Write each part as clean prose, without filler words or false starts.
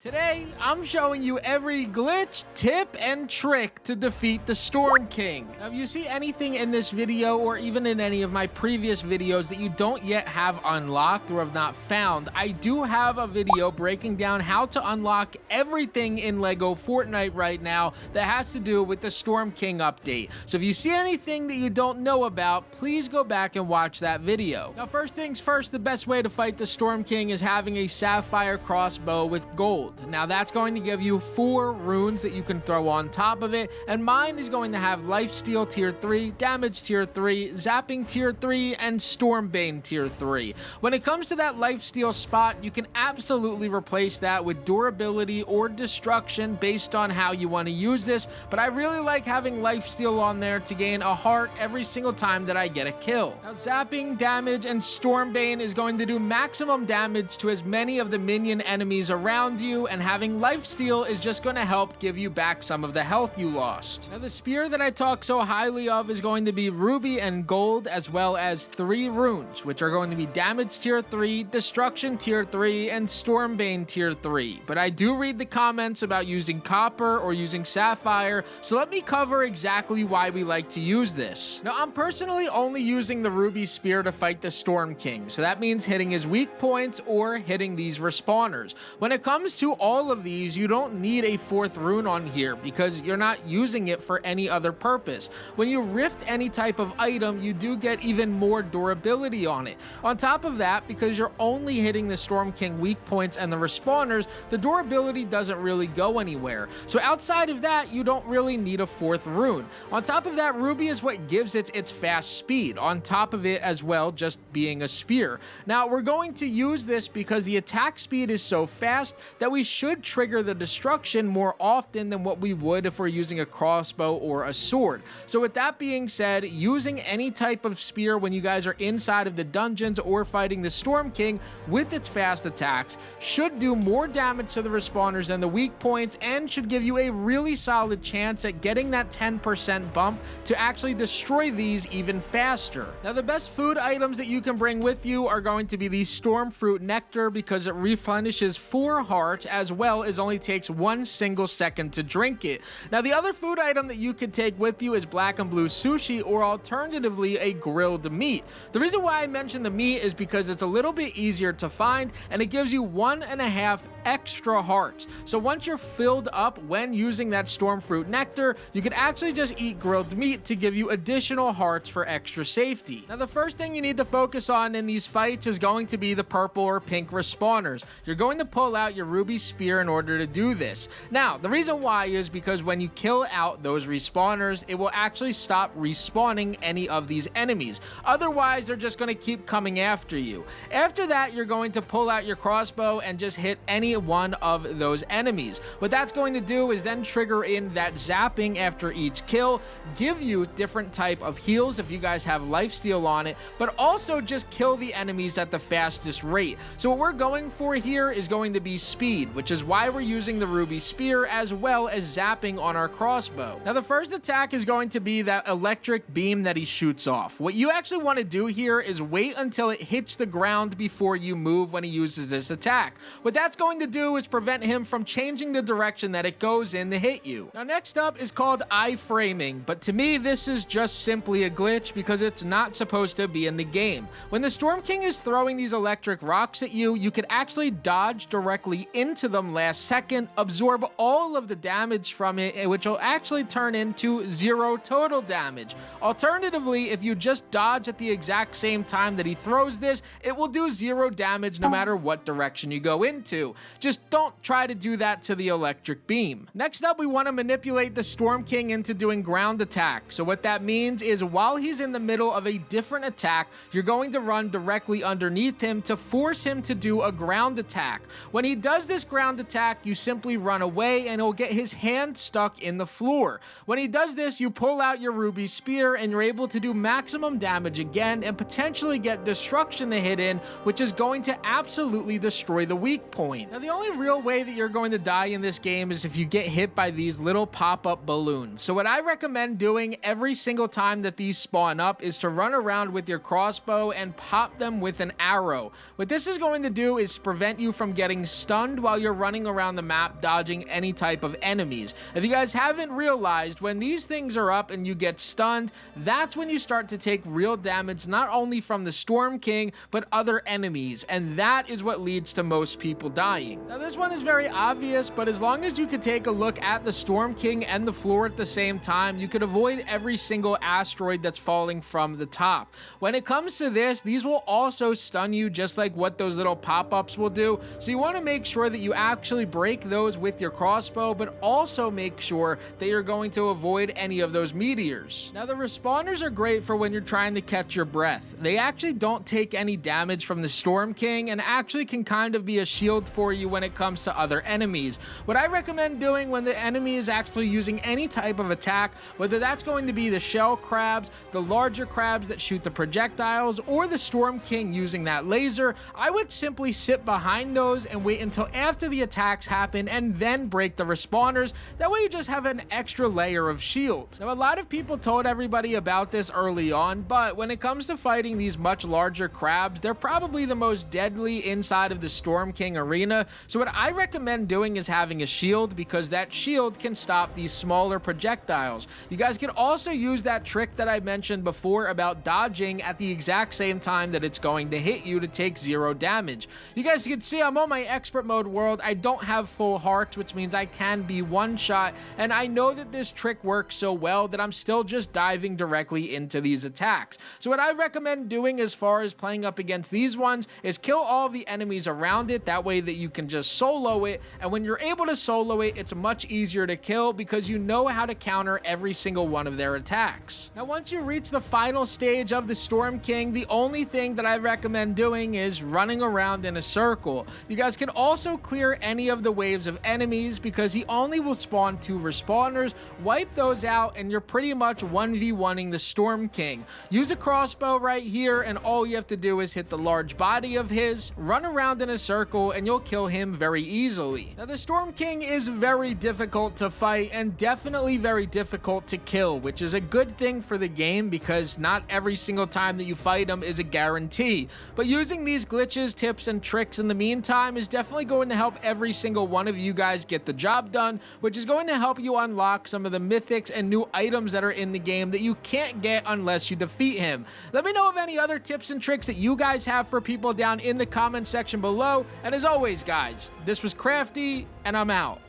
Today, I'm showing you every glitch, tip, and trick to defeat the Storm King. Now, if you see anything in this video or even in any of my previous videos that you don't yet have unlocked or have not found, I do have a video breaking down how to unlock everything in LEGO Fortnite right now that has to do with the Storm King update. So if you see anything that you don't know about, please go back and watch that video. Now, first things first, the best way to fight the Storm King is having a sapphire crossbow with gold. Now that's going to give you 4 runes that you can throw on top of it, and mine is going to have lifesteal tier 3, damage tier 3, zapping tier 3, and stormbane tier 3. When it comes to that lifesteal spot, you can absolutely replace that with durability or destruction based on how you want to use this, but I really like having lifesteal on there to gain a heart every single time that I get a kill. Now zapping, damage, and stormbane is going to do maximum damage to as many of the minion enemies around you, and having lifesteal is just going to help give you back some of the health you lost. Now the spear that I talk so highly of is going to be ruby and gold, as well as 3 runes, which are going to be damage tier 3, destruction tier 3, and stormbane tier 3. But I do read the comments about using copper or using sapphire, so let me cover exactly why we like to use this. Now I'm personally only using the ruby spear to fight the Storm King, so that means hitting his weak points or hitting these respawners. When it comes to all of these, you don't need a 4th rune on here because you're not using it for any other purpose. When you rift any type of item, you do get even more durability on it. On top of that, because you're only hitting the Storm King weak points and the respawners, the durability doesn't really go anywhere. So outside of that, you don't really need a 4th rune. On top of that, ruby is what gives it its fast speed. On top of it as well, just being a spear. Now we're going to use this because the attack speed is so fast that we should trigger the destruction more often than what we would if we're using a crossbow or a sword. So with that being said, using any type of spear when you guys are inside of the dungeons or fighting the Storm King with its fast attacks should do more damage to the respawners than the weak points, and should give you a really solid chance at getting that 10% bump to actually destroy these even faster. Now the best food items that you can bring with you are going to be the storm fruit nectar, because it replenishes 4 hearts, as well as only takes 1 single second to drink it. Now the other food item that you could take with you is black and blue sushi, or alternatively a grilled meat. The reason why I mention the meat is because it's a little bit easier to find, and it gives you 1.5 extra hearts. So once you're filled up when using that storm fruit nectar, you can actually just eat grilled meat to give you additional hearts for extra safety. Now the first thing you need to focus on in these fights is going to be the purple or pink respawners. You're going to pull out your ruby spear in order to do this. Now the reason why is because when you kill out those respawners, it will actually stop respawning any of these enemies. Otherwise, they're just going to keep coming after you. After that, you're going to pull out your crossbow and just hit any one of those enemies. What that's going to do is then trigger in that zapping after each kill, give you different type of heals if you guys have lifesteal on it, but also just kill the enemies at the fastest rate. So what we're going for here is going to be speed, which is why we're using the ruby spear as well as zapping on our crossbow. Now the first attack is going to be that electric beam that he shoots off. What you actually want to do here is wait until it hits the ground before you move when he uses this attack. What that's going to do is prevent him from changing the direction that it goes in to hit you. Now next up is called iframing, but to me this is just simply a glitch because it's not supposed to be in the game. When the Storm King is throwing these electric rocks at you, you can actually dodge directly into them last second, absorb all of the damage from it, which will actually turn into 0 total damage. Alternatively, if you just dodge at the exact same time that he throws this, it will do 0 damage no matter what direction you go into. Just don't try to do that to the electric beam. Next up, we want to manipulate the Storm King into doing ground attack. So what that means is while he's in the middle of a different attack, you're going to run directly underneath him to force him to do a ground attack. When he does this ground attack, you simply run away and he'll get his hand stuck in the floor. When he does this, you pull out your ruby spear and you're able to do maximum damage again and potentially get destruction to hit in, which is going to absolutely destroy the weak point. Now the only real way that you're going to die in this game is if you get hit by these little pop-up balloons. So what I recommend doing every single time that these spawn up is to run around with your crossbow and pop them with an arrow. What this is going to do is prevent you from getting stunned while while you're running around the map dodging any type of enemies. If you guys haven't realized, when these things are up and you get stunned, that's when you start to take real damage, not only from the Storm King, but other enemies, and that is what leads to most people dying. Now this one is very obvious, but as long as you could take a look at the Storm King and the floor at the same time, you could avoid every single asteroid that's falling from the top. When it comes to this, these will also stun you just like what those little pop-ups will do, so you want to make sure that you actually break those with your crossbow, but also make sure that you're going to avoid any of those meteors. Now the respawners are great for when you're trying to catch your breath. They actually don't take any damage from the Storm King and actually can kind of be a shield for you when it comes to other enemies. What I recommend doing when the enemy is actually using any type of attack, whether that's going to be the shell crabs, the larger crabs that shoot the projectiles, or the Storm King using that laser, I would simply sit behind those and wait until after the attacks happen and then break the respawners. That way you just have an extra layer of shield. Now a lot of people told everybody about this early on, but when it comes to fighting these much larger crabs, they're probably the most deadly inside of the Storm King arena. So what I recommend doing is having a shield, because that shield can stop these smaller projectiles. You guys can also use that trick that I mentioned before about dodging at the exact same time that it's going to hit you to take 0 damage. You guys can see I'm on my expert mode world. I don't have full hearts, which means I can be one shot, and I know that this trick works so well that I'm still just diving directly into these attacks. So what I recommend doing as far as playing up against these ones is kill all the enemies around it, that way that you can just solo it, and when you're able to solo it, it's much easier to kill because you know how to counter every single one of their attacks. Now once you reach the final stage of the Storm King, the only thing that I recommend doing is running around in a circle. You guys can also clear any of the waves of enemies because he only will spawn 2 respawners. Wipe those out and you're pretty much 1v1ing the Storm King. Use a crossbow right here and all you have to do is hit the large body of his, run around in a circle, and you'll kill him very easily. Now the Storm King is very difficult to fight and definitely very difficult to kill, which is a good thing for the game because not every single time that you fight him is a guarantee. But using these glitches, tips, and tricks in the meantime is definitely going to help every single one of you guys get the job done, which is going to help you unlock some of the mythics and new items that are in the game that you can't get unless you defeat him. Let me know of any other tips and tricks that you guys have for people down in the comment section below. And as always, guys, this was Crafty, and I'm out.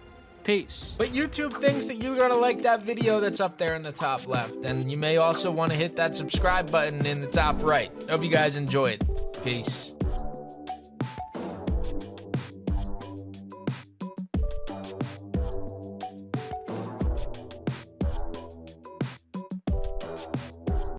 Peace. But YouTube thinks that you're gonna like that video that's up there in the top left, and you may also want to hit that subscribe button in the top right. Hope you guys enjoyed. Peace.